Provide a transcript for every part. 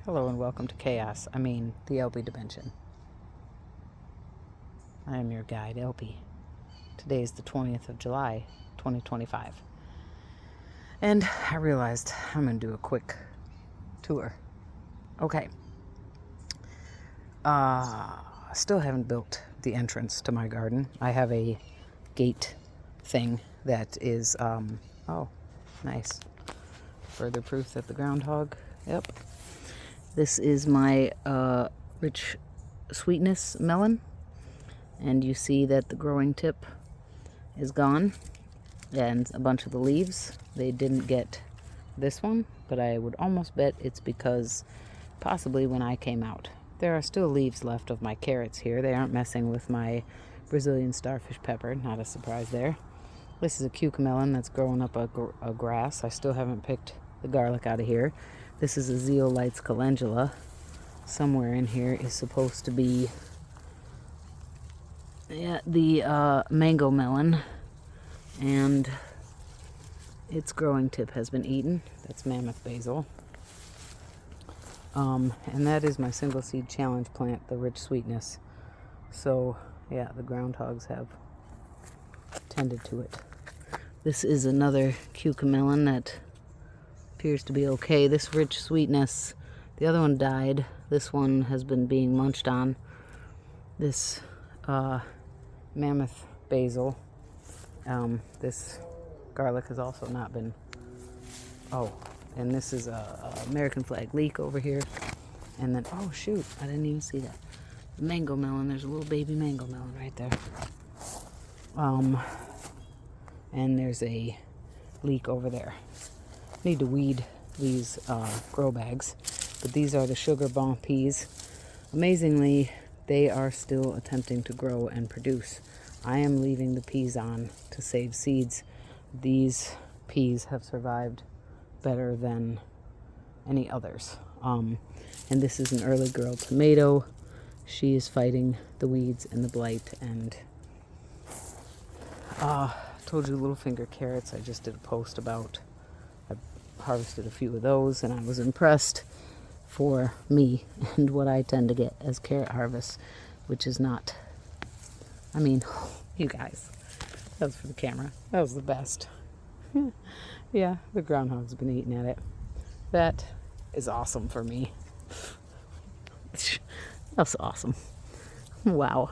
Hello and welcome to Chaos, the theElpyDimension. I am your guide, Elpy. Today is the 20th of July, 2025. And I realized I'm going to do a quick tour. Okay. Still haven't built the entrance to my garden. I have a gate thing that is, oh, nice. Further proof that the groundhog, yep. This is my rich sweetness melon, and you see that the growing tip is gone and a bunch of the leaves. They didn't get this one, but I would almost bet it's because possibly when I came out. There are still leaves left of my carrots here. They aren't messing with my Brazilian starfish pepper, not a surprise there. This is a cucamelon that's growing up a grass. I still haven't picked the garlic out of here. This is a zeolites calendula. Somewhere in here is supposed to be the mango melon, and its growing tip has been eaten. That's mammoth basil. And that is my single seed challenge plant, the rich sweetness. So yeah, the groundhogs have tended to it. This is another cucamelon that appears to be okay. This rich sweetness, the other one died. This one has been being munched on. This mammoth basil. This garlic has also not been. Oh, and this is a American flag leek over here. And then, oh shoot, I didn't even see that. The mango melon, there's a little baby mango melon right there. And there's a leek over there. Need to weed these grow bags, but these are the sugar bomb peas. Amazingly, they are still attempting to grow and produce. I am leaving the peas on to save seeds. These peas have survived better than any others. And this is an early girl tomato. She is fighting the weeds and the blight. And told you little finger carrots. I just did a post about. I harvested a few of those, and I was impressed for me and what I tend to get as carrot harvest, which is not. You guys, that was for the camera. That was the best. Yeah, the groundhog's been eating at it. That is awesome for me. That's awesome. Wow.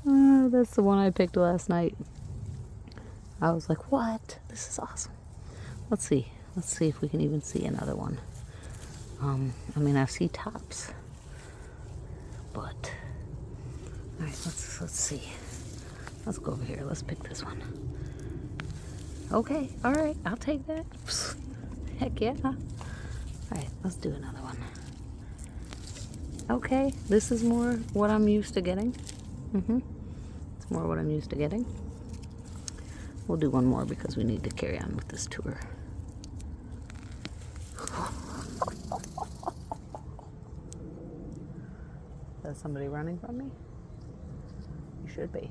That's the one I picked last night. I was like, what? This is awesome. Let's see if we can even see another one. I see tops, but all right, let's see. Let's go over here. Let's pick this one. Okay, all right, I'll take that. Heck yeah. All right, let's do another one. Okay, this is more what I'm used to getting. It's more what I'm used to getting. We'll do one more because we need to carry on with this tour. Is that somebody running from me? You should be.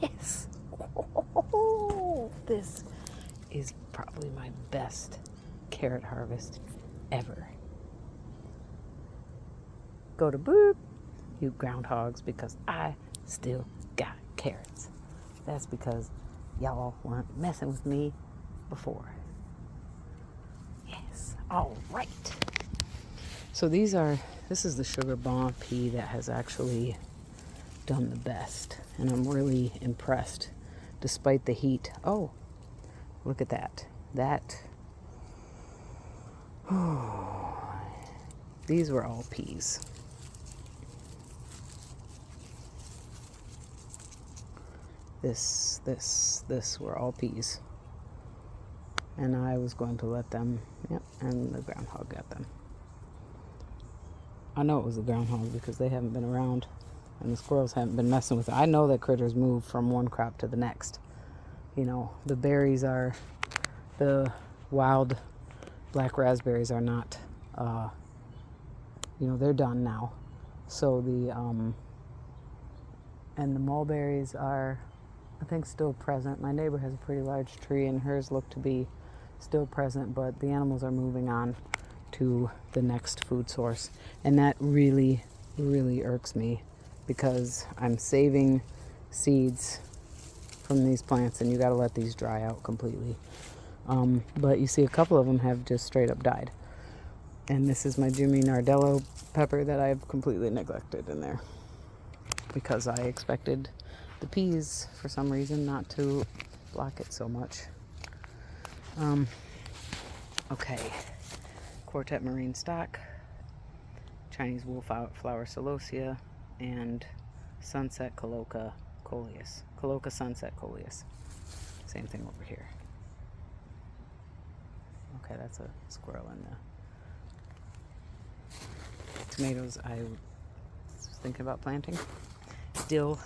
Yes. This is probably my best carrot harvest ever. Go to boop, you groundhogs, because I still got carrots. That's because y'all weren't messing with me before. Yes. All right. So this is the sugar bomb pea that has actually done the best. And I'm really impressed despite the heat. Oh, look at that. These were all peas. This were all peas. And I was going to let them, yep, and the groundhog got them. I know it was the groundhog because they haven't been around and the squirrels haven't been messing with it. I know that critters move from one crop to the next. The berries are, the wild black raspberries are not, they're done now. So and the mulberries are, I think, still present. My neighbor has a pretty large tree and hers look to be still present, but the animals are moving on to the next food source. And that really, really irks me because I'm saving seeds from these plants and you got to let these dry out completely. But you see a couple of them have just straight up died. And this is my Jimmy Nardello pepper that I've completely neglected in there because I expected the peas for some reason not to block it so much. Okay, Quartet Marine Stock, Chinese Wallflower Celosia, and Sunset Coloca Coleus. Coloca Sunset Coleus. Same thing over here. Okay, that's a squirrel in the tomatoes I was thinking about planting. Dill.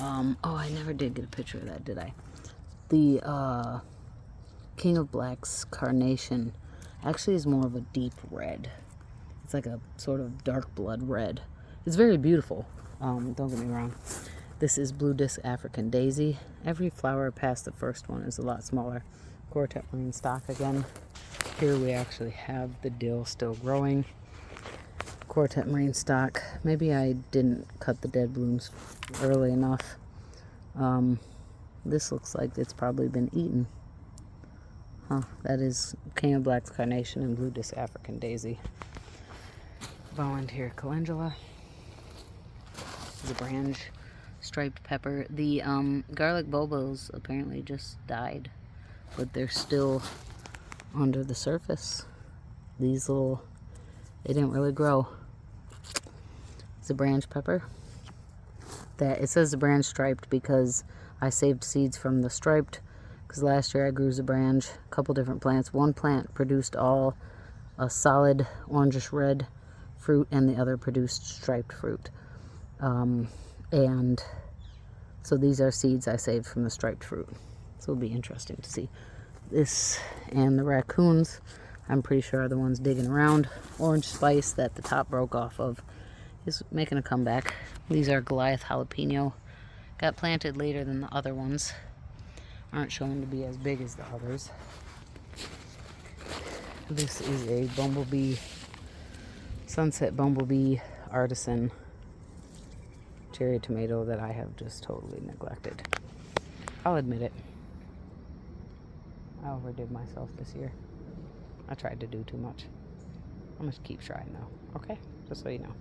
Oh, I never did get a picture of that, did I? The King of Black's carnation actually is more of a deep red. It's like a sort of dark blood red. It's very beautiful. Don't get me wrong. This is Blue Disc African Daisy. Every flower past the first one is a lot smaller. Quartet Marine Stock again. Here we actually have the dill still growing. Quartet Marine Stock. Maybe I didn't cut the dead blooms early enough. This looks like it's probably been eaten. Huh, that is King of Black's carnation and Blue Disc African Daisy. Volunteer calendula. The branch striped pepper. The garlic bulbos apparently just died, but they're still under the surface. These little, they didn't really grow. It's a branch pepper. That it says the branch striped because I saved seeds from the striped. Because last year I grew the branch, a couple different plants. One plant produced all a solid orangish red fruit, and the other produced striped fruit. And so these are seeds I saved from the striped fruit. So it'll be interesting to see. This and the raccoons, I'm pretty sure are the ones digging around. Orange spice that the top broke off of is making a comeback. These are Goliath jalapeno. Got planted later than the other ones. Aren't shown to be as big as the others. This is a bumblebee, sunset bumblebee artisan cherry tomato that I have just totally neglected. I'll admit it. I overdid myself this year. I tried to do too much. I'm gonna keep trying though, okay? Just so you know.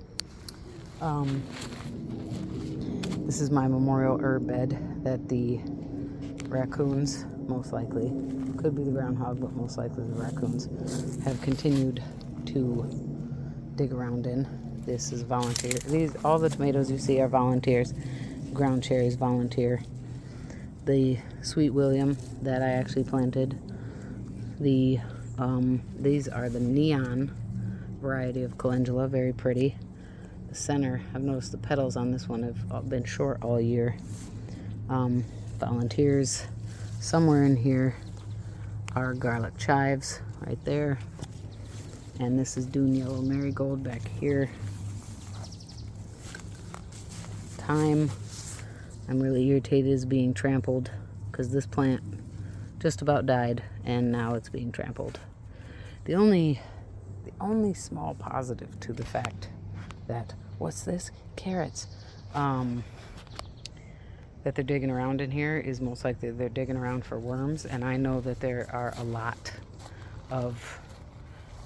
This is my memorial herb bed that the raccoons, most likely, could be the groundhog, but most likely the raccoons, have continued to dig around in. This is volunteer. All the tomatoes you see are volunteers. Ground cherries, volunteer. The Sweet William that I actually planted. These are the neon variety of calendula, very pretty. The center, I've noticed the petals on this one have been short all year. Volunteers. Somewhere in here are garlic chives right there. And this is Dune Yellow Marigold back here. Thyme. I'm really irritated it's being trampled because this plant just about died and now it's being trampled. The only small positive to the fact that, what's this? Carrots. That they're digging around in here is most likely they're digging around for worms, and I know that there are a lot of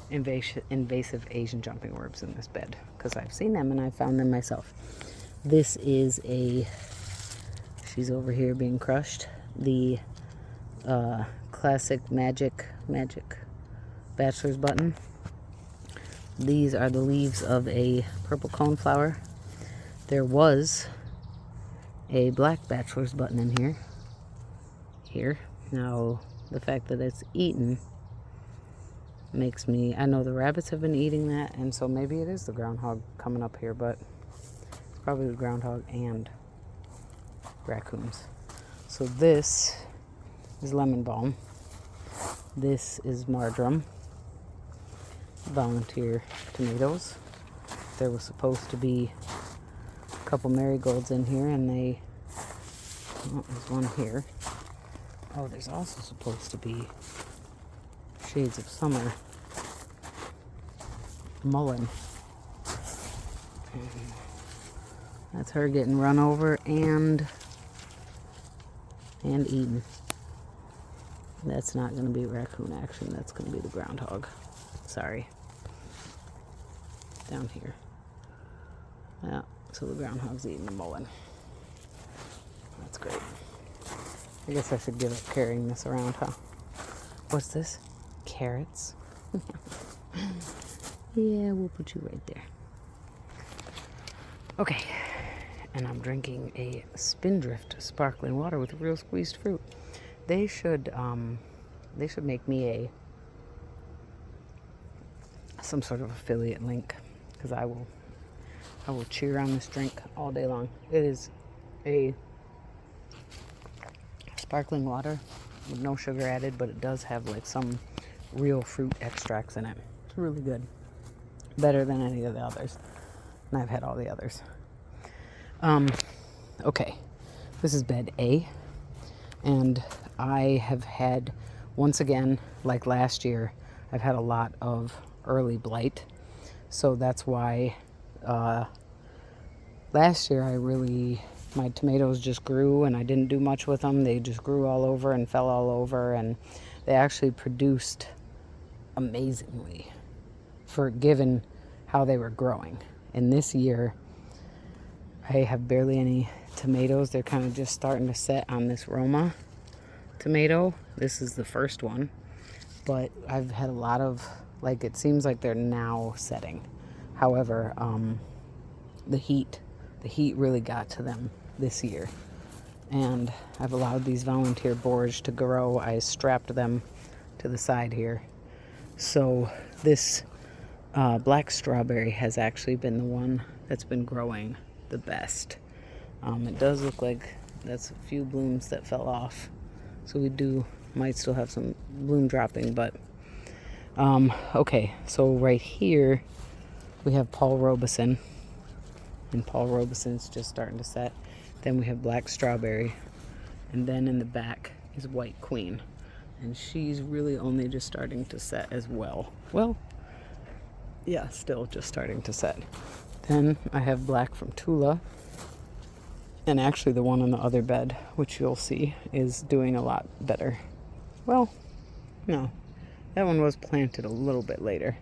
invasive Asian jumping worms in this bed because I've seen them and I've found them myself. This is she's over here being crushed. The classic magic bachelor's button. These are the leaves of a purple coneflower. There was a black bachelor's button in here. Now, the fact that it's eaten makes me, I know the rabbits have been eating that, and so maybe it is the groundhog coming up here, but it's probably the groundhog and raccoons. So this is lemon balm. This is marjoram. Volunteer tomatoes. There was supposed to be a couple marigolds in here, and there's one here. Oh, there's also supposed to be shades of summer mullein. That's her getting run over and eaten. That's not going to be raccoon action. That's going to be the groundhog. Sorry. Down here. Yeah, so the groundhog's eating the mullein. That's great. I guess I should give up carrying this around, huh? What's this? Carrots? Yeah, we'll put you right there. Okay. And I'm drinking a Spindrift sparkling water with real squeezed fruit. They should make me some sort of affiliate link, because I will cheer on this drink all day long. It is a sparkling water with no sugar added, but it does have like some real fruit extracts in it. It's really good. Better than any of the others. And I've had all the others. Okay, this is bed A, and I have had, once again, like last year, I've had a lot of early blight, so that's why last year my tomatoes just grew and I didn't do much with them. They just grew all over and fell all over, and they actually produced amazingly for given how they were growing. And this year, I have barely any tomatoes. They're kind of just starting to set on this Roma tomato. This is the first one, but I've had a lot of, like, it seems like they're now setting. However, the heat really got to them this year, and I've allowed these volunteer borage to grow. I strapped them to the side here. So this black strawberry has actually been the one that's been growing the best. It does look like that's a few blooms that fell off, so we might still have some bloom dropping, but okay, so right here we have Paul Robeson, and Paul Robeson's just starting to set. Then we have black strawberry, and then in the back is white queen, and she's really only just starting to set as well. Well, yeah, still just starting to set. Then I have black from Tula, and actually the one on the other bed, which you'll see, is doing a lot better. Well, no, that one was planted a little bit later,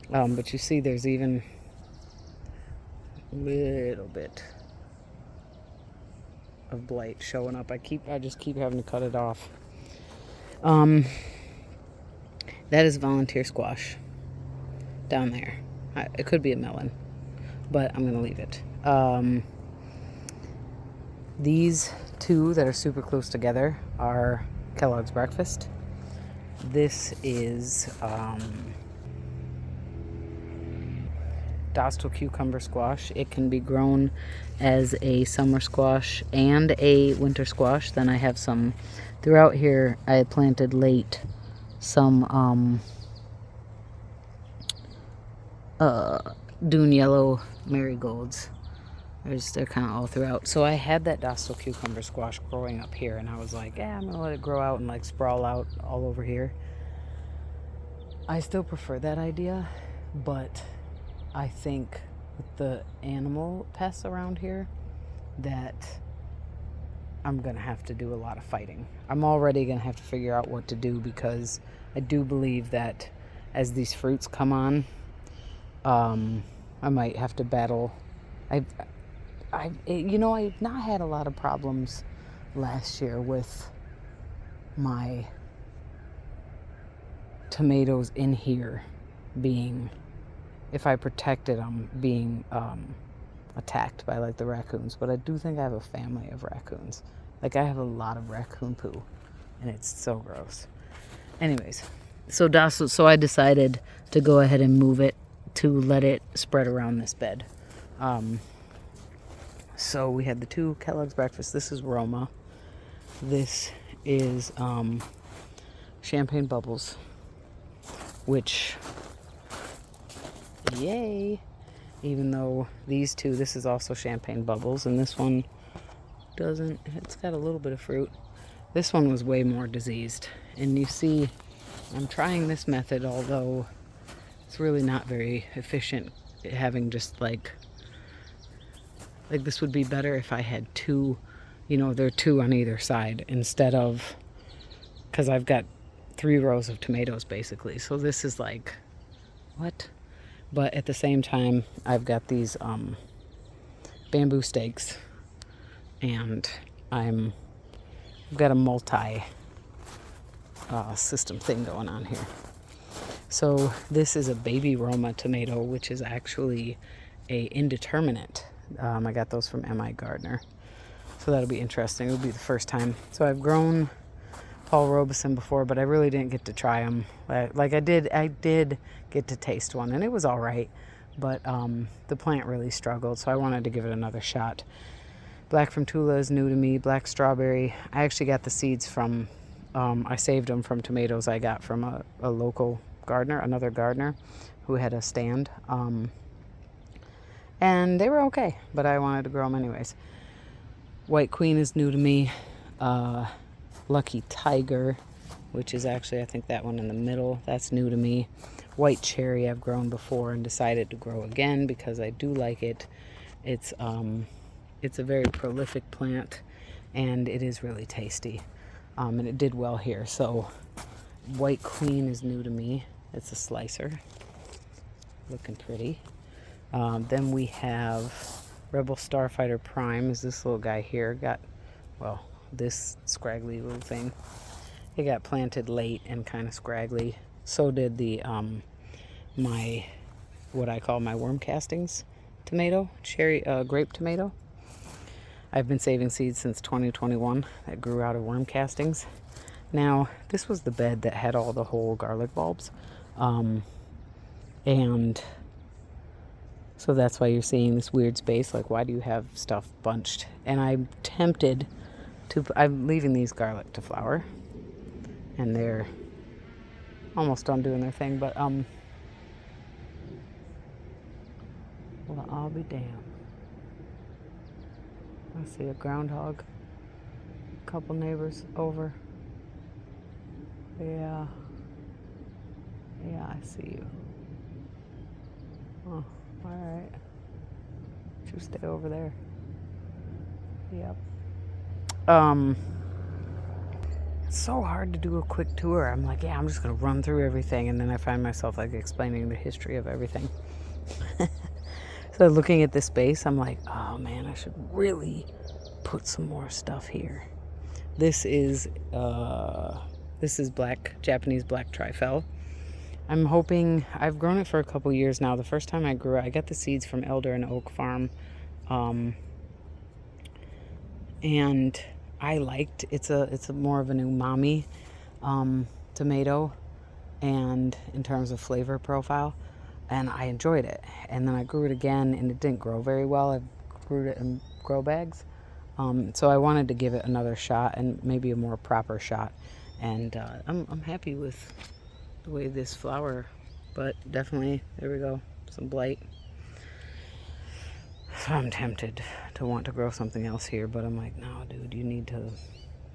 but you see there's even a little bit of blight showing up. I just keep having to cut it off. That is volunteer squash down there. It could be a melon, but I'm gonna leave it. These two that are super close together are Kellogg's Breakfast. This is Dostal cucumber squash. It can be grown as a summer squash and a winter squash. Then I have some throughout here. I planted late some dune yellow marigolds. They're kind of all throughout. So I had that Dostal cucumber squash growing up here, and I was like, yeah, I'm gonna let it grow out and like sprawl out all over here. I still prefer that idea, but I think with the animal pests around here that I'm gonna have to do a lot of fighting. I'm already gonna have to figure out what to do, because I do believe that as these fruits come on, I might have to battle. I've not had a lot of problems last year with my tomatoes in here being, if I protected them, being attacked by like the raccoons. But I do think I have a family of raccoons. Like, I have a lot of raccoon poo, and it's so gross. Anyways, so I decided to go ahead and move it to let it spread around this bed. So we had the two Kellogg's Breakfast. This is Roma. This is Champagne Bubbles, which, yay, even though these two, this is also Champagne Bubbles, and this one it's got a little bit of fruit. This one was way more diseased, and you see I'm trying this method, although it's really not very efficient, having just like this would be better if I had two, there are two on either side instead of, because I've got 3 rows of tomatoes basically. So this is like, what? But at the same time, I've got these bamboo stakes, and I've got a multi system thing going on here. So this is a baby Roma tomato, which is actually a indeterminate. I got those from M.I. Gardner. So that'll be interesting. It'll be the first time. So I've grown Paul Robeson before, but I really didn't get to try them. Like I did get to taste one, and it was all right, but the plant really struggled, so I wanted to give it another shot. Black from Tula is new to me. Black strawberry, I actually got the seeds from, I saved them from tomatoes I got from a local gardener, another gardener who had a stand, and they were okay, but I wanted to grow them anyways. White Queen is new to me. Lucky Tiger, which is actually, I think that one in the middle, that's new to me. White Cherry I've grown before and decided to grow again because I do like it. It's a very prolific plant, and it is really tasty, and it did well here. So White Queen is new to me. It's a slicer, looking pretty. Then we have Rebel Starfighter Prime is this little guy here. Got, well, this scraggly little thing. It got planted late and kind of scraggly. So did the my, what I call my worm castings tomato, grape tomato. I've been saving seeds since 2021 that grew out of worm castings. Now, this was the bed that had all the whole garlic bulbs. And so that's why you're seeing this weird space. Like, why do you have stuff bunched? And I'm tempted to, I'm leaving these garlic to flower, and they're almost done doing their thing, but well, I'll be damned. I see a groundhog, a couple neighbors over. Yeah, I see you. Oh, all right. You stay over there. Yep. It's so hard to do a quick tour. I'm like, yeah, I'm just gonna run through everything, and then I find myself like explaining the history of everything. So looking at this space, I'm like, oh man, I should really put some more stuff here. This is Japanese black trifle. I'm hoping, I've grown it for a couple years now. The first time I grew it, I got the seeds from Elder and Oak Farm, and I liked, it's a more of an umami tomato, and in terms of flavor profile, and I enjoyed it. And then I grew it again, and it didn't grow very well. I grew it in grow bags, so I wanted to give it another shot, and maybe a more proper shot. And I'm happy with the way this flower, but definitely, there we go, some blight. So I'm tempted to want to grow something else here, but I'm like, no, dude, you need to,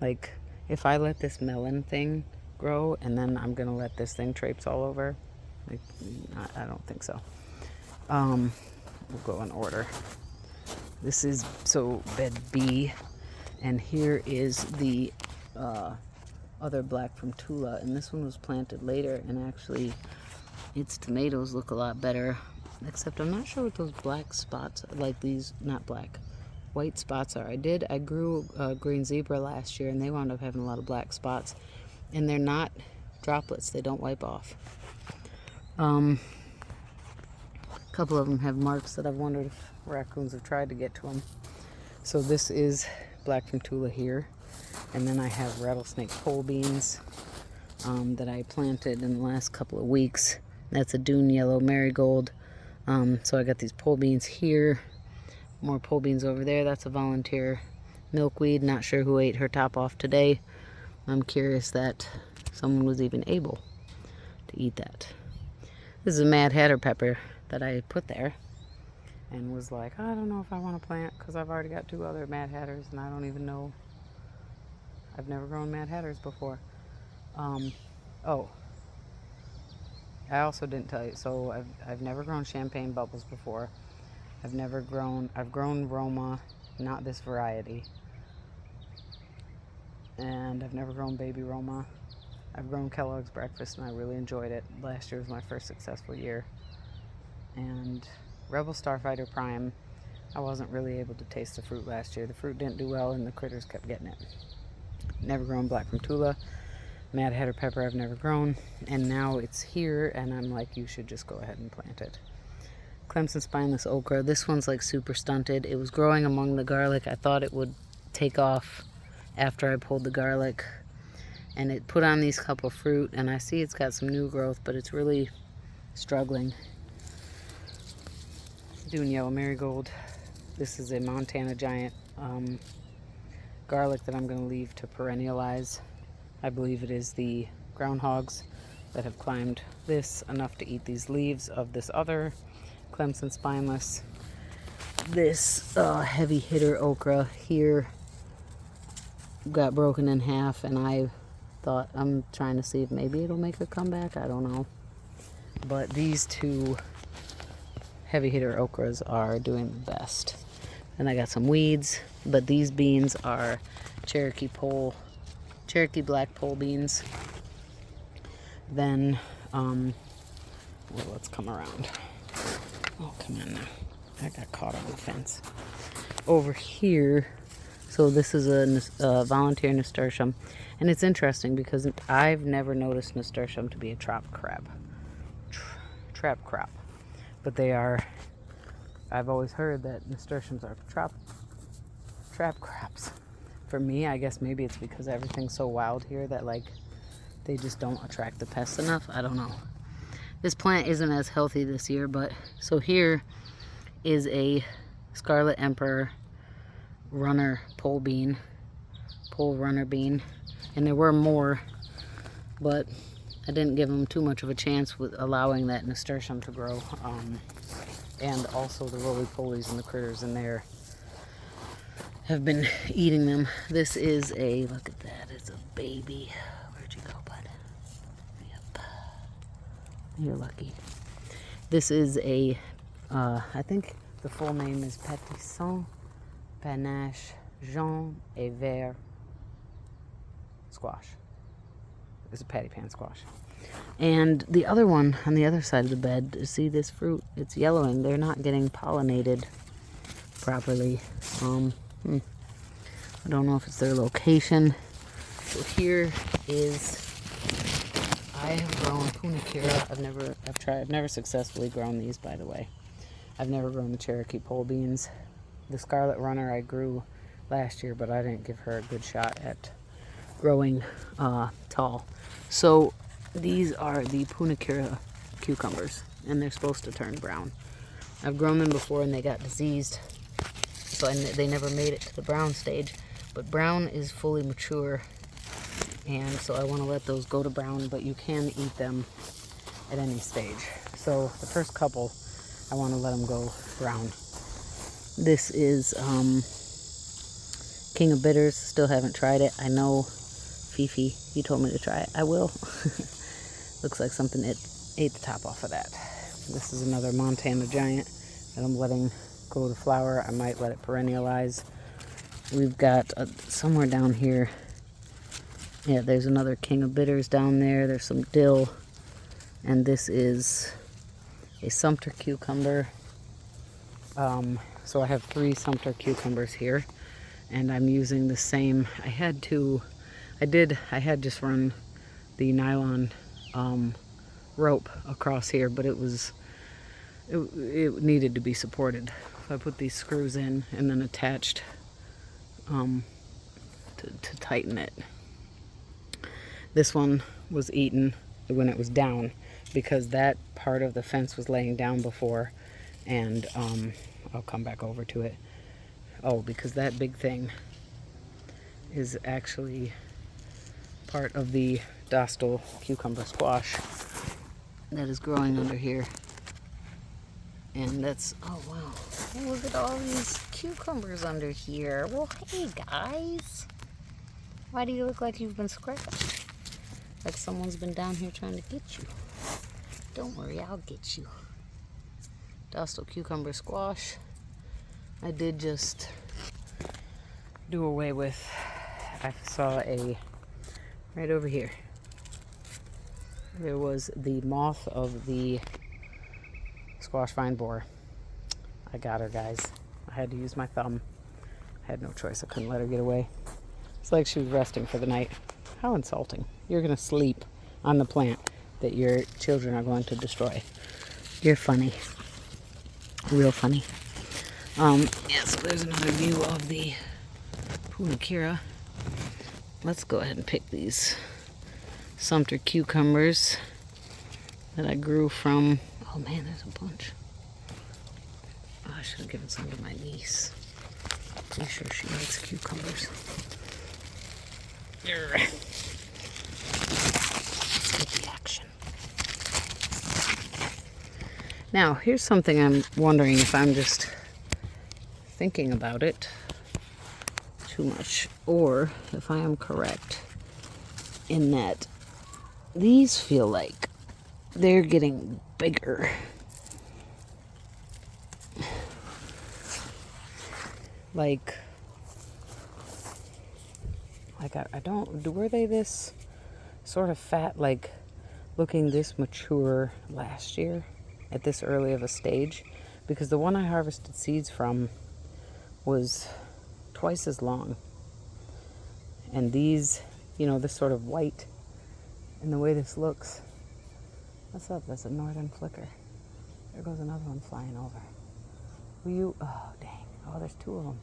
like, if I let this melon thing grow and then I'm gonna let this thing traipse all over, like, I don't think so. We'll go in order. This is, so bed B, and here is the other black from Tula, and this one was planted later, and actually its tomatoes look a lot better, except I'm not sure what those black spots, like these, not black, white spots are. I grew green zebra last year, and they wound up having a lot of black spots, and they're not droplets, they don't wipe off. A couple of them have marks that I've wondered if raccoons have tried to get to them. So this is black from Tula here, and then I have rattlesnake pole beans that I planted in the last couple of weeks. That's a dune yellow marigold. So I got these pole beans here, more pole beans over there. That's a volunteer milkweed. Not sure who ate her top off today. I'm curious that someone was even able to eat that. This is a Mad Hatter pepper that I put there and was like, I don't know if I want to plant because I've already got 2 other Mad Hatters, and I don't even know. I've never grown Mad Hatters before. Oh, I also didn't tell you, so I've never grown champagne bubbles before. I've grown Roma, not this variety. And I've never grown baby Roma. I've grown Kellogg's breakfast and I really enjoyed it. Last year was my first successful year. And Rebel Starfighter Prime, I wasn't really able to taste the fruit last year. The fruit didn't do well and the critters kept getting it. Never grown Black from Tula. Mad Hatter Pepper I've never grown. And now it's here and I'm like, you should just go ahead and plant it. Clemson Spineless Okra. This one's like super stunted. It was growing among the garlic. I thought it would take off after I pulled the garlic. And it put on these couple fruit. And I see it's got some new growth, but it's really struggling. Doing Yellow Marigold. This is a Montana Giant garlic that I'm going to leave to perennialize. I believe it is the groundhogs that have climbed this enough to eat these leaves of this other Clemson Spineless. This heavy hitter okra here got broken in half, and I thought, I'm trying to see if maybe it'll make a comeback. I don't know. But these two heavy hitter okras are doing the best. And I got some weeds, but these beans are Cherokee black pole beans. Then, well, let's come around. Oh, come on now. I got caught on the fence. Over here, so this is a volunteer nasturtium. And it's interesting because I've never noticed nasturtium to be a trap crab. Trap crop. But they are, I've always heard that nasturtiums are trap crabs. For me, I guess maybe it's because everything's so wild here that like they just don't attract the pests enough. I don't know. This plant isn't as healthy this year, but so here is a Scarlet Emperor pole runner bean, and there were more, but I didn't give them too much of a chance with allowing that nasturtium to grow, and also the roly-polies and the critters in there have been eating them. This is a, look at that, it's a baby. Where'd you go, bud? Yep. You're lucky. This is a, I think the full name is Pétisson Panache Jaune et Vert squash. It's a patty pan squash. And the other one on the other side of the bed, see this fruit? It's yellowing. They're not getting pollinated properly. I don't know if it's their location. So here is, I have grown Punicura. I've never successfully grown these, by the way. I've never grown the Cherokee pole beans. The Scarlet Runner I grew last year, but I didn't give her a good shot at growing tall. So these are the Punicura cucumbers, and they're supposed to turn brown. I've grown them before and they got diseased, so they never made it to the brown stage. But brown is fully mature, and so I want to let those go to brown, but you can eat them at any stage. So the first couple, I want to let them go brown. This is King of Bitters. Still haven't tried it. I know Fifi, you told me to try it. I will. Looks like something ate the top off of that. This is another Montana Giant that I'm letting go to flower. I might let it perennialize. We've got somewhere down here, yeah, there's another King of Bitters down there. There's some dill, and this is a Sumter cucumber. So I have 3 Sumter cucumbers here, and I'm using the same. I had just run the nylon rope across here, but it needed to be supported. So I put these screws in and then attached to tighten it. This one was eaten when it was down because that part of the fence was laying down before, and I'll come back over to it. Oh, because that big thing is actually part of the Dostal cucumber squash that is growing under here. And that's, oh wow, hey, look at all these cucumbers under here. Well, hey guys, why do you look like you've been scratched? Like someone's been down here trying to get you. Don't worry, I'll get you. Dostal cucumber squash. I did just do away with, I saw a, right over here, there was the moth of the squash vine borer. I got her, guys. I had to use my thumb. I had no choice. I couldn't let her get away. It's like she was resting for the night. How insulting. You're going to sleep on the plant that your children are going to destroy. You're funny. Real funny. Yeah, so there's another view of the Punakira. Let's go ahead and pick these Sumter cucumbers that I grew from. Oh man, there's a bunch. Oh, I should have given some to my niece. Pretty sure she likes cucumbers. Let's get the action. Now, here's something I'm wondering if I'm just thinking about it too much, or if I am correct in that these feel like they're getting bigger. Like I don't, were they this sort of fat, like looking this mature last year at this early of a stage? Because the one I harvested seeds from was twice as long. And these, you know, this sort of white, and the way this looks. What's up? That's a northern flicker. There goes another one flying over. Will you? Oh, dang. Oh, there's two of them.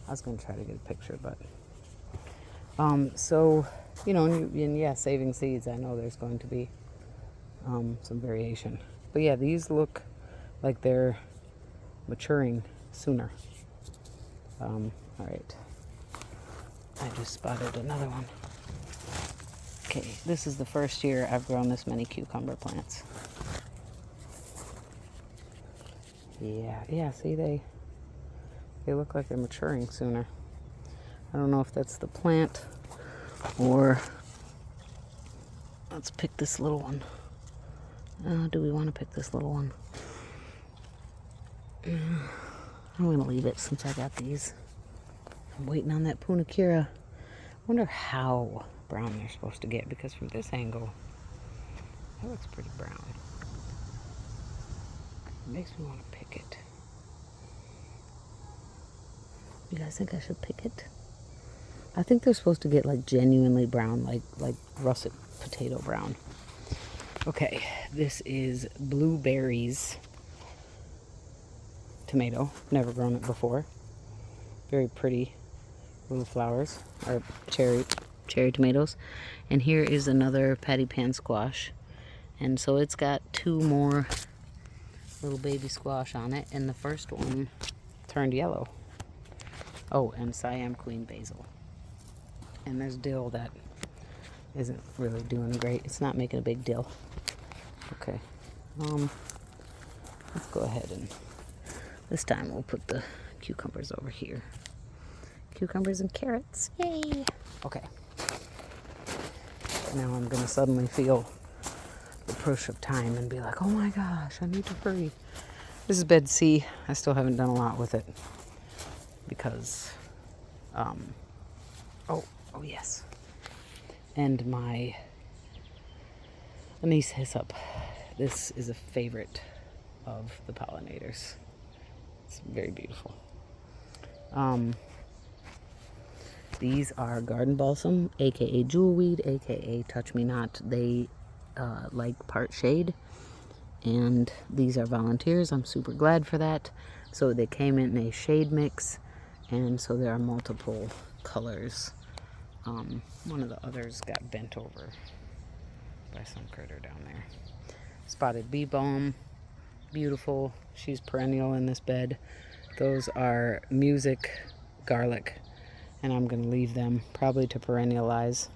I was going to try to get a picture, but... so, you know, and yeah, saving seeds, I know there's going to be some variation. But yeah, these look like they're maturing sooner. All right. I just spotted another one. Okay, this is the first year I've grown this many cucumber plants. Yeah, see, they look like they're maturing sooner. I don't know if that's the plant or... Let's pick this little one. Do we want to pick this little one? I'm going to leave it since I got these. I'm waiting on that Punakira. I wonder how brown they're supposed to get, because from this angle, that looks pretty brown. It makes me want to pick it. You guys think I should pick it? I think they're supposed to get like genuinely brown, like russet potato brown. Okay, this is Blueberries tomato. Never grown it before. Very pretty little flowers, or cherry tomatoes. And here is another patty pan squash. And so it's got two more little baby squash on it, and the first one turned yellow. Oh, and Siam Queen basil. And there's dill that isn't really doing great. It's not making a big dill. Okay. Let's go ahead and this time we'll put the cucumbers over here. Cucumbers and carrots. Yay! Okay. Now I'm gonna suddenly feel the push of time and be like, oh my gosh, I need to hurry. This is bed C. I still haven't done a lot with it because, oh yes. And my anise hyssop. This is a favorite of the pollinators. It's very beautiful. These are garden balsam, aka jewelweed, aka touch me not. They like part shade, and these are volunteers. I'm super glad for that. So they came in a shade mix, and so there are multiple colors. One of the others got bent over by some critter down there. Spotted bee balm, beautiful. She's perennial in this bed. Those are music garlic, and I'm going to leave them probably to perennialize.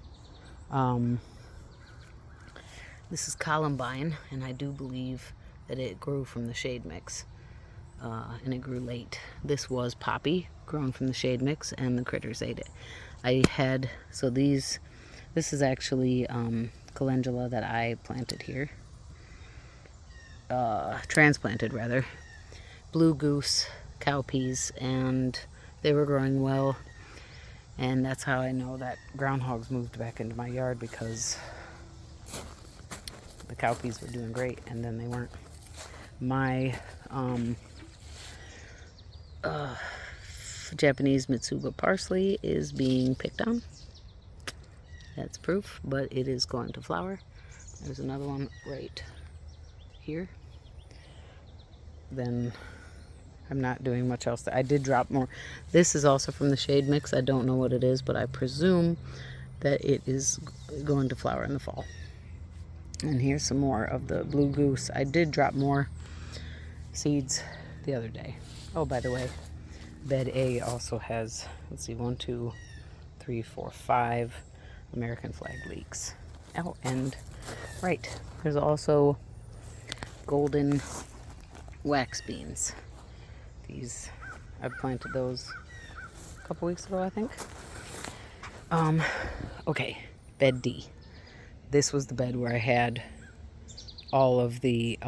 This is columbine, and I do believe that it grew from the shade mix, and it grew late. This was poppy, grown from the shade mix, and the critters ate it. I had, so this is actually calendula that I planted here. transplanted rather, blue goose cowpeas, and they were growing well. And that's how I know that groundhogs moved back into my yard, because the cowpeas were doing great and then they weren't. My Japanese Mitsuba parsley is being picked on. That's proof, but it is going to flower. There's another one right here. Then I'm not doing much else. I did drop more. This is also from the shade mix. I don't know what it is, but I presume that it is going to flower in the fall. And here's some more of the blue goose. I did drop more seeds the other day. Oh, by the way, bed A also has, let's see, 1, 2, 3, 4, 5 American flag leeks. Oh, and right, there's also golden wax beans. These, I planted those a couple weeks ago, I think. Okay, bed D. This was the bed where I had all of the,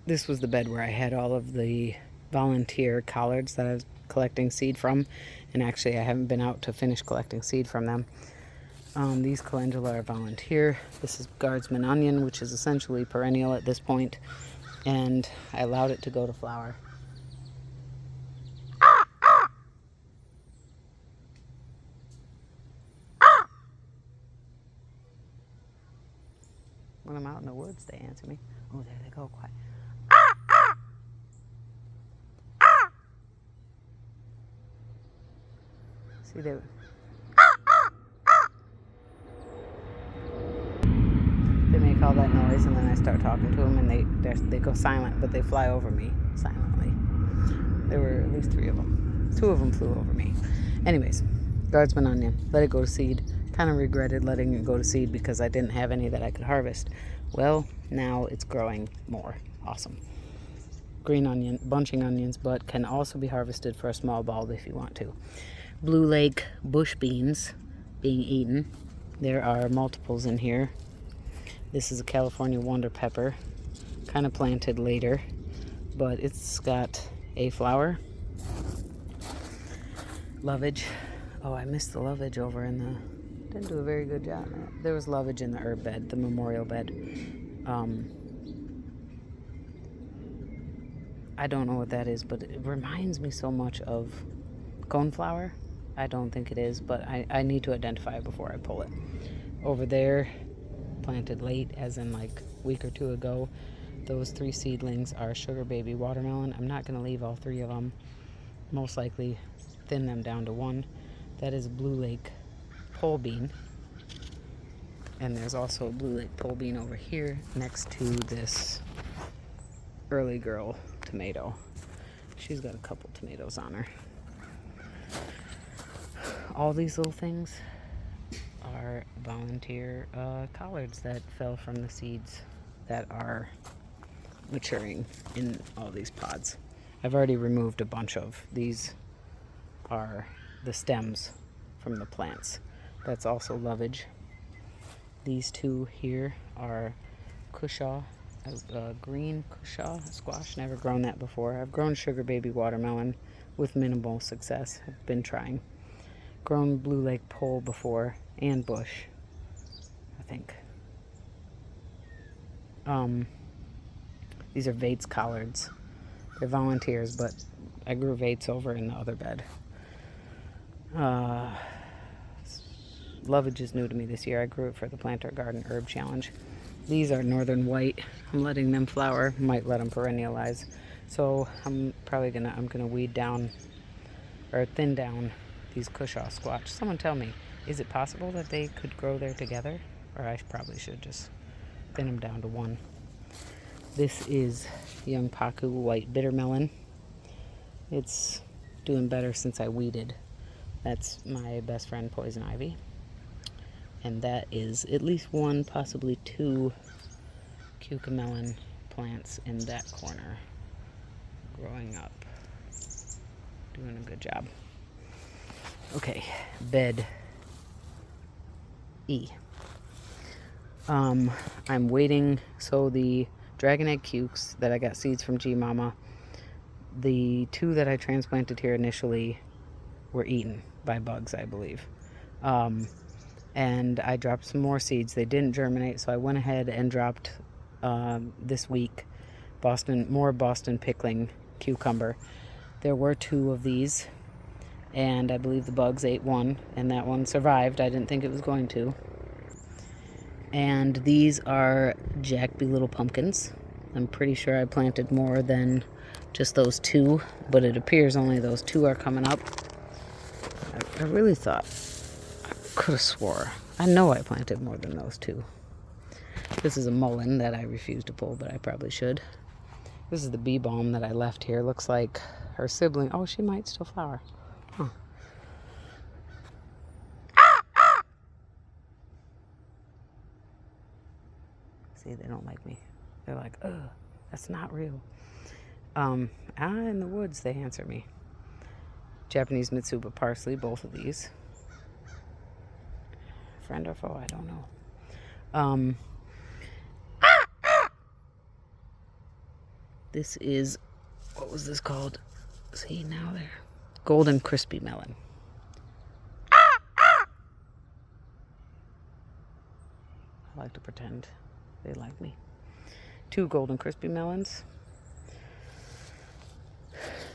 this was the bed where I had all of the volunteer collards that I was collecting seed from, and actually I haven't been out to finish collecting seed from them. These calendula are volunteer. This is guardsman onion, which is essentially perennial at this point, and I allowed it to go to flower. When I'm out in the woods, they answer me. Oh, there they go, quiet. See, they make all that noise, and then I start talking to them, and they go silent, but they fly over me silently. There were at least 3 of them. 2 of them flew over me. Anyways, guardsman onion. Let it go to seed. Kind of regretted letting it go to seed because I didn't have any that I could harvest. Well, now it's growing more. Awesome. Green onion, bunching onions, but can also be harvested for a small bulb if you want to. Blue Lake bush beans being eaten. There are multiples in here. This is a California Wonder Pepper, kind of planted later, but it's got a flower. Lovage. Oh, I missed the lovage over in the, didn't do a very good job. There was lovage in the herb bed, the memorial bed. I don't know what that is, but it reminds me so much of coneflower. I don't think it is, but I need to identify it before I pull it. Over there, planted late, as in like a week or 2 ago, those 3 seedlings are sugar baby watermelon. I'm not going to leave all 3 of them. Most likely thin them down to 1. That is a Blue Lake pole bean. And there's also a Blue Lake pole bean over here next to this early girl tomato. She's got a couple tomatoes on her. All these little things are volunteer collards that fell from the seeds that are maturing in all these pods. I've already removed a bunch of these. Are the stems from the plants. That's also lovage. These 2 here are cushaw, green cushaw squash. Never grown that before. I've grown sugar baby watermelon with minimal success. I've been trying. Grown Blue Lake pole before, and bush, I think. These are Vates collards. They're volunteers, but I grew Vates over in the other bed. Lovage is new to me this year. I grew it for the Planter Garden Herb Challenge. These are Northern White. I'm letting them flower. Might let them perennialize. So I'm probably gonna weed down or thin down these cushaw squash. Someone tell me, is it possible that they could grow there together? Or I probably should just thin them down to 1. This is Young Paku White Bitter Melon. It's doing better since I weeded. That's my best friend Poison Ivy. And that is at least 1, possibly 2 cucamelon plants in that corner growing up. Doing a good job. Okay, bed E. I'm waiting. So the dragon egg cukes that I got seeds from G Mama, the 2 that I transplanted here initially were eaten by bugs, I believe. And I dropped some more seeds. They didn't germinate, so I went ahead and dropped this week more Boston pickling cucumber. There were 2 of these, and I believe the bugs ate 1, and that one survived. I didn't think it was going to. And these are Jack B. Little Pumpkins. I'm pretty sure I planted more than just those 2, but it appears only those 2 are coming up. I really thought, I could have swore, I know I planted more than those 2. This is a mullein that I refuse to pull, but I probably should. This is the bee balm that I left here. Looks like her sibling. Oh, she might still flower. Huh. See, they don't like me. They're like, ugh, that's not real. In the woods, they answer me. Japanese Mitsuba parsley, both of these. Friend or foe, I don't know. This is, what was this called? See, now there. Golden crispy melon. I like to pretend they like me. 2 golden crispy melons.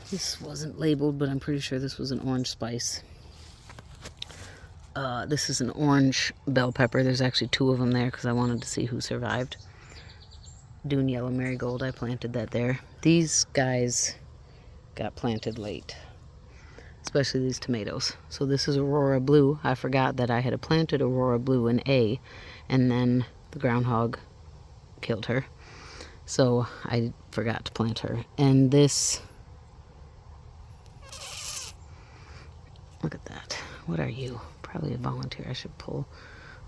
This wasn't labeled, but I'm pretty sure this was an orange spice. This is an orange bell pepper. There's actually 2 of them there because I wanted to see who survived. Dune yellow marigold, I planted that there. These guys got planted late, especially these tomatoes. So this is Aurora Blue. I forgot that I had planted Aurora Blue in A, and then the groundhog killed her. So I forgot to plant her. And this, look at that. What are you? Probably a volunteer I should pull.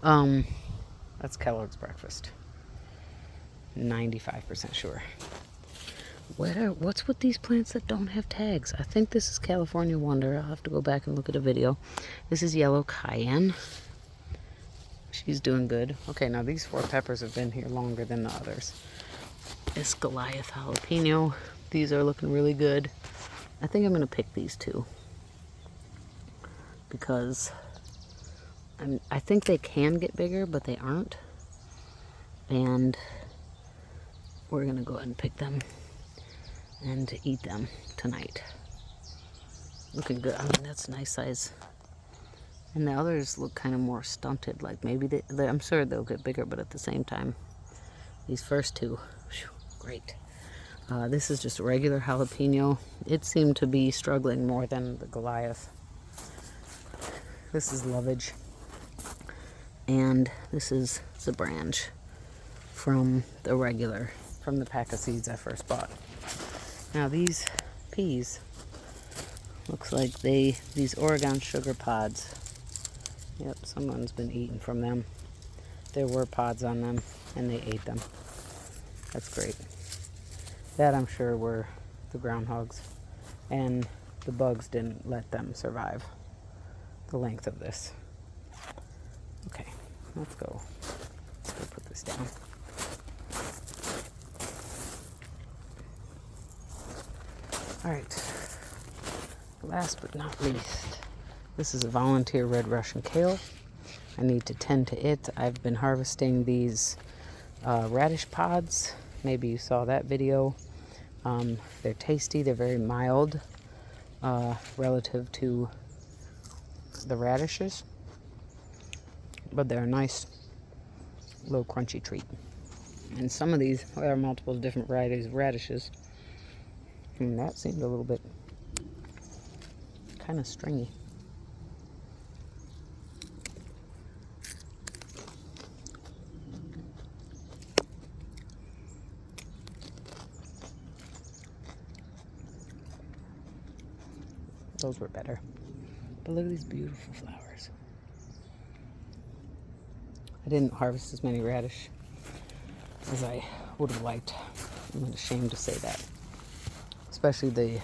That's Kellogg's breakfast. 95% sure. What's with these plants that don't have tags? I think this is California Wonder. I'll have to go back and look at a video. This is yellow cayenne. She's doing good. Okay, now these 4 peppers have been here longer than the others. This Goliath jalapeno. These are looking really good. I think I'm going to pick these 2. Because I think they can get bigger, but they aren't. And we're going to go ahead and pick them and eat them tonight. Looking good. I mean, that's a nice size. And the others look kind of more stunted. Like maybe I'm sure they'll get bigger, but at the same time, these first 2, whew, great. This is just a regular jalapeno. It seemed to be struggling more than the Goliath. This is lovage. And this is Zabranch from the pack of seeds I first bought. Now these peas, looks like these Oregon sugar pods. Yep, someone's been eating from them. There were pods on them and they ate them. That's great. That I'm sure were the groundhogs, and the bugs didn't let them survive the length of this. Okay, let's go put this down. All right, last but not least, this is a volunteer red Russian kale. I need to tend to it. I've been harvesting these radish pods. Maybe you saw that video. They're tasty. They're very mild relative to the radishes, but they're a nice little crunchy treat. And some of these, there are multiple different varieties of radishes, and that seemed a little bit kind of stringy. Those were better. But look at these beautiful flowers. I didn't harvest as many radish as I would have liked. I'm ashamed to say that. Especially the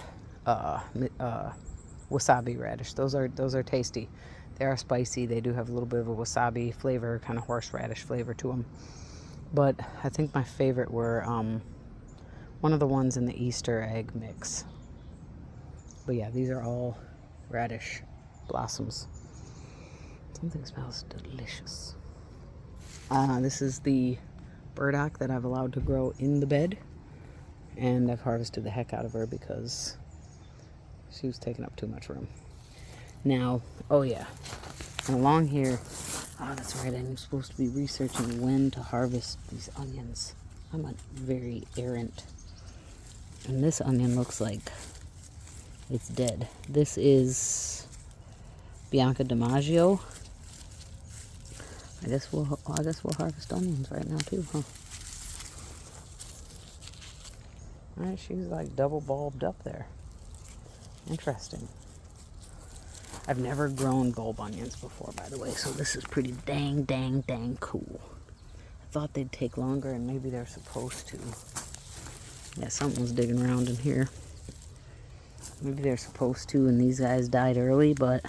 wasabi radish. Those are tasty. They are spicy. They do have a little bit of a wasabi flavor, kind of horseradish flavor to them. But I think my favorite were one of the ones in the Easter egg mix. But yeah, these are all radish blossoms. Something smells delicious. This is the burdock that I've allowed to grow in the bed. And I've harvested the heck out of her because she was taking up too much room. Now, oh yeah, and along here, oh that's right, I'm supposed to be researching when to harvest these onions. I'm a very errant. And this onion looks like it's dead. This is Bianca DiMaggio. I guess we'll harvest onions right now too, huh? Alright, she's like double bulbed up there. Interesting. I've never grown bulb onions before, by the way, so this is pretty dang cool. I thought they'd take longer, and maybe they're supposed to. Yeah, something was digging around in here. Maybe they're supposed to, and these guys died early, but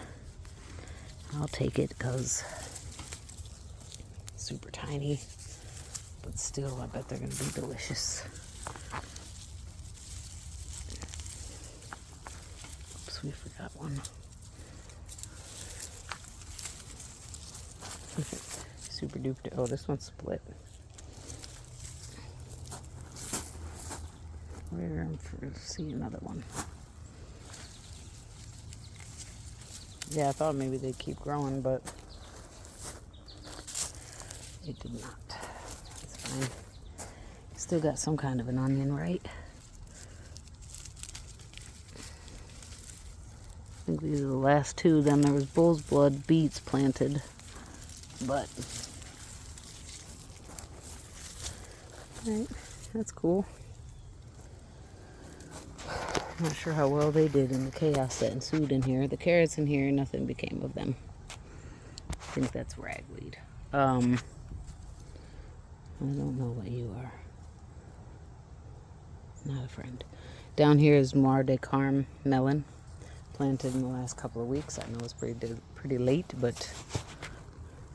I'll take it because super tiny. But still, I bet they're going to be delicious. Oops, we forgot one. Super duper. Oh, this one's split. Where see another one. Yeah, I thought maybe they'd keep growing, but it did not. It's fine. Still got some kind of an onion, right? I think these are the last two. Then there was bull's blood beets planted, but right, that's cool. Not sure how well they did in the chaos that ensued in here. The carrots in here, nothing became of them. I think that's ragweed. I don't know what you are. Not a friend. Down here is Mar de Carme melon, planted in the last couple of weeks. I know it's pretty late, but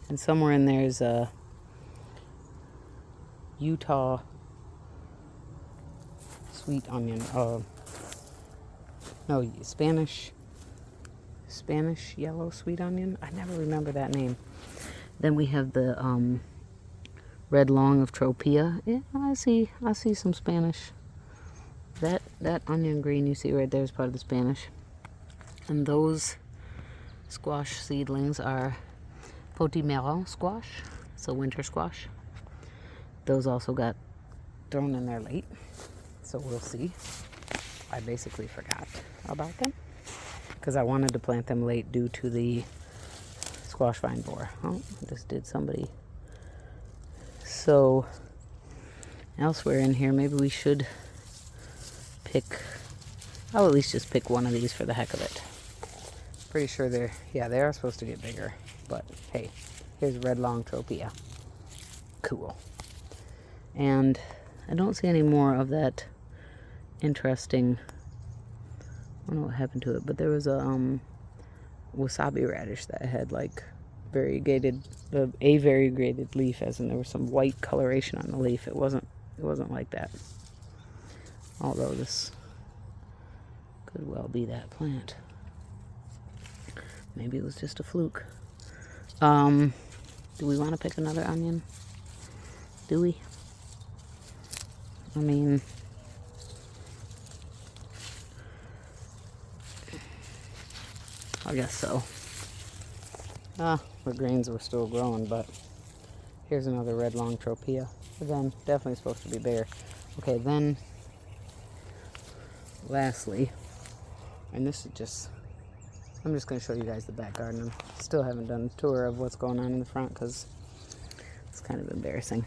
and somewhere in there is a Utah sweet onion. No, Spanish yellow sweet onion. I never remember that name. Then we have the red long of Tropea. Yeah, I see some Spanish. That onion green you see right there is part of the Spanish. And those squash seedlings are potimarron squash. It's a winter squash. Those also got thrown in there late, so we'll see. I basically forgot about them because I wanted to plant them late due to the squash vine borer. Oh, this did somebody. So elsewhere in here, maybe we should pick, I'll at least just pick one of these for the heck of it. Pretty sure they are supposed to get bigger, but hey, here's red long Tropea. Cool. And I don't see any more of that interesting, I don't know what happened to it, but there was a wasabi radish that had like variegated leaf, as in there was some white coloration on the leaf. It wasn't like that, although this could well be that plant. Maybe it was just a fluke. Do we want to pick another onion? Do we? I mean, I guess so. The greens were still growing, but here's another red long Tropea. Again, definitely supposed to be bigger. Okay, then lastly, and this is just, I'm just going to show you guys the back garden. I still haven't done a tour of what's going on in the front because it's kind of embarrassing.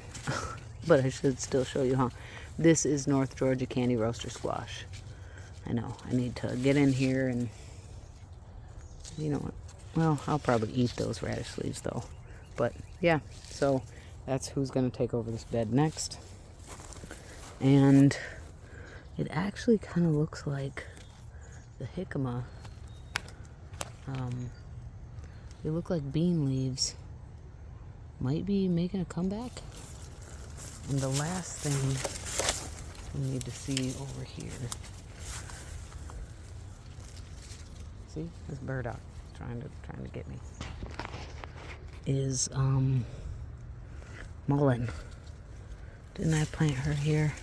But I should still show you, huh? This is North Georgia Candy Roaster Squash. I know, I need to get in here and, you know what? Well, I'll probably eat those radish leaves though. But yeah, so that's who's going to take over this bed next. And it actually kind of looks like the jicama They look like bean leaves. Might be making a comeback. And the last thing we need to see over here. See, this burdock trying to get me. Is mullein. Didn't I plant her here?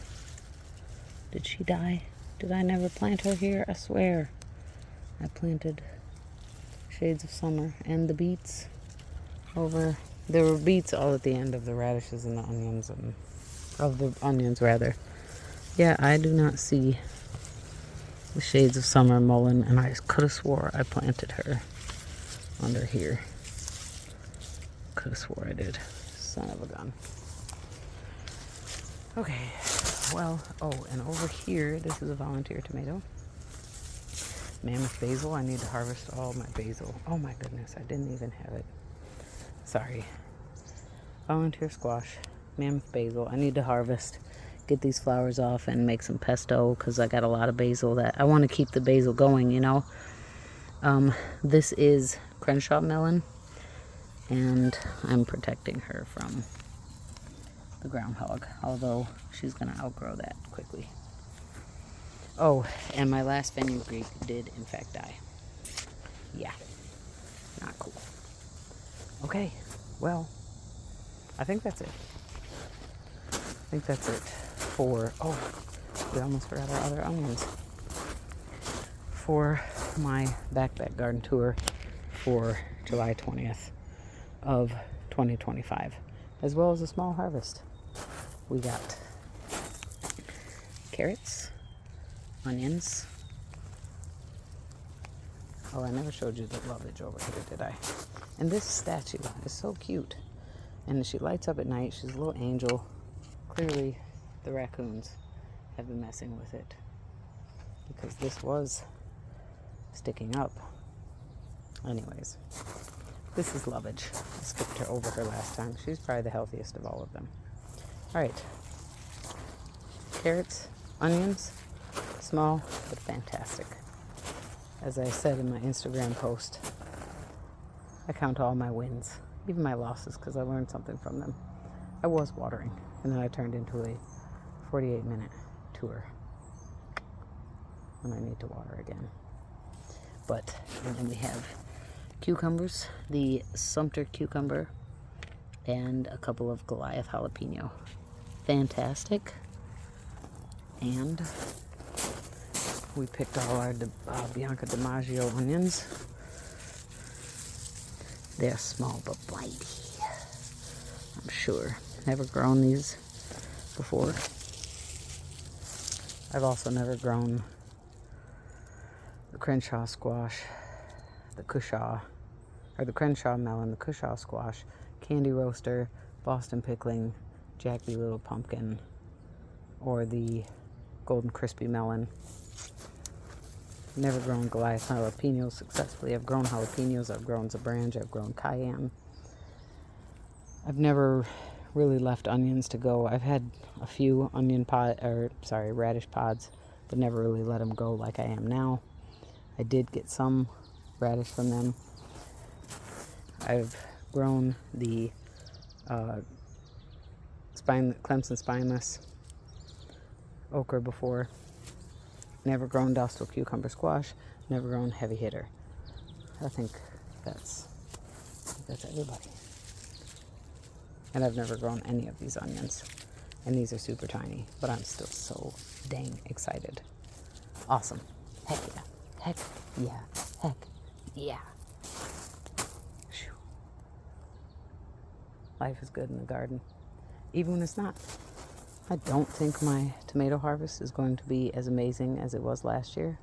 Did she die? Did I never plant her here? I swear. I planted Shades of Summer and the beets over. There were beets all at the end of the radishes and the onions, and of the onions rather. Yeah, I do not see the Shades of Summer mullein, and I could have swore I planted her under here. Could have swore I did. Son of a gun. Okay, well, oh, and over here, this is a volunteer tomato. Mammoth basil. I need to harvest all my basil. Oh my goodness, I didn't even have it. Sorry. Volunteer squash, mammoth basil. I need to harvest, get these flowers off and make some pesto because I got a lot of basil that I want to keep the basil going, you know. This is Crenshaw melon, and I'm protecting her from the groundhog, although she's going to outgrow that quickly. Oh, and my last fenugreek did in fact die. Yeah, not cool. Okay, well, I think that's it. For, oh, we almost forgot our other onions. For my backpack garden tour for July 20th of 2025, as well as a small harvest. We got carrots, onions. Oh, I never showed you the lovage over here, did I? And this statue is so cute. And she lights up at night. She's a little angel. Clearly, the raccoons have been messing with it, because this was sticking up. Anyways, this is lovage. I skipped her over her last time. She's probably the healthiest of all of them. All right. Carrots, onions, small but fantastic. As I said in my Instagram post, I count all my wins, even my losses, because I learned something from them. I was watering, and then I turned into a 48-minute tour when I need to water again. And then we have cucumbers, the Sumter cucumber, and a couple of Goliath jalapeno. Fantastic. And we picked all our Bianca DiMaggio onions. They're small but blighty, I'm sure. Never grown these before. I've also never grown the Crenshaw squash, the Crenshaw melon, the Crenshaw squash, candy roaster, Boston pickling, Jack B. Little pumpkin, or the golden crispy melon. Never grown Goliath jalapenos successfully. I've grown jalapenos, I've grown zabranch, I've grown cayenne. I've never really left onions to go. I've had a few radish pods, but never really let them go like I am now. I did get some radish from them. I've grown the Clemson spineless okra before. Never grown Dostal cucumber squash. Never grown heavy hitter. I think that's everybody. And I've never grown any of these onions. And these are super tiny, but I'm still so dang excited. Awesome. Heck yeah. Heck yeah. Heck yeah. Whew. Life is good in the garden, even when it's not. I don't think my tomato harvest is going to be as amazing as it was last year.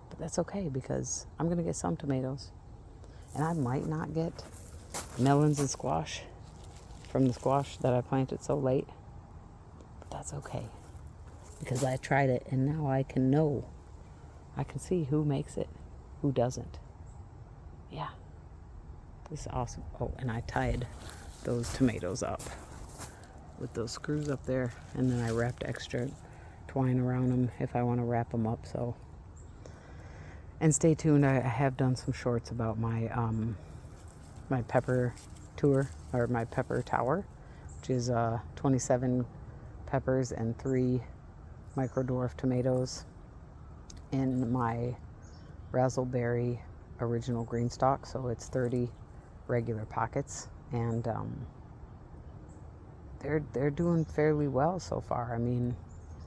But that's okay, because I'm going to get some tomatoes. And I might not get melons and squash from the squash that I planted so late. But that's okay, because I tried it, and now I can know. I can see who makes it, who doesn't. Yeah. This is awesome. Oh, and I tied those tomatoes up with those screws up there, and then I wrapped extra twine around them if I want to wrap them up. So, And stay tuned. I have done some shorts about my my pepper tour, or my pepper tower, which is 27 peppers and 3 micro dwarf tomatoes in my razzleberry original green stock. So it's 30 regular pockets, and they're doing fairly well so far. I mean,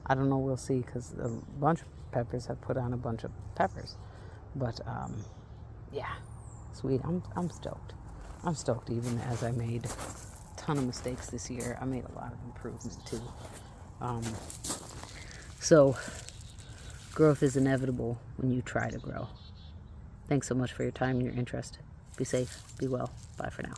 I don't know, we'll see, because a bunch of peppers have put on a bunch of peppers, but yeah, sweet. I'm stoked. I'm stoked. Even as I made a ton of mistakes this year, I made a lot of improvement too. So growth is inevitable when you try to grow. Thanks so much for your time and your interest. Be safe, be well. Bye for now.